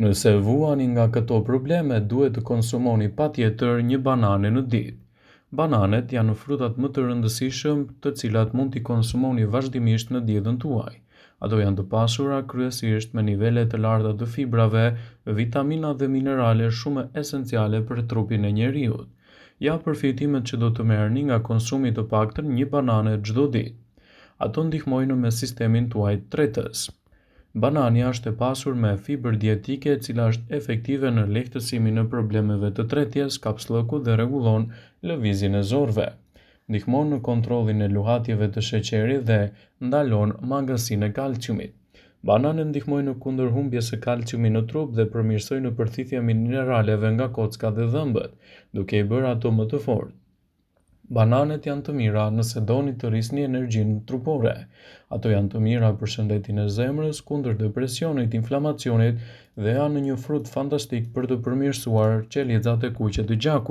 Nëse vuani nga këto probleme, duhet të konsumoni patjetër një banane në ditë. Bananet janë frutat më të rëndësishëm të cilat mund t'i konsumoni vazhdimisht në dietën tuaj. Ato janë të pasura kryesisht me nivele të larta të fibrave, vitamina dhe minerale shumë esenciale për trupin e njeriut. Ja përfitimet që do të merrni nga konsumi të paktën një banane çdo ditë. Ato ndihmojnë me sistemin tuaj tretës. Banania është e pasur me fibër dietike e cila është efektive në lehtësimin e problemeve të tretjes, kapslëku dhe rregullon lëvizjen e zorëve. Ndihmon në kontrollin e luhatjeve të sheqerit dhe ndalon mangësinë e kalciumit. Bananet ndihmojnë në kundërhumbjes së kalciumit në trup dhe përmirësojnë përthithjen e mineraleve nga kocka dhe dhëmbët, duke i bërë ato më të fortë. Bananet janë të mira nëse doni të rrisni energjinë trupore. Ato janë të mira për shëndetin e zemrës, kundër depresionit, inflamacionit dhe janë një frut fantastik për të përmirësuar qelizat e kuqe të gjakut.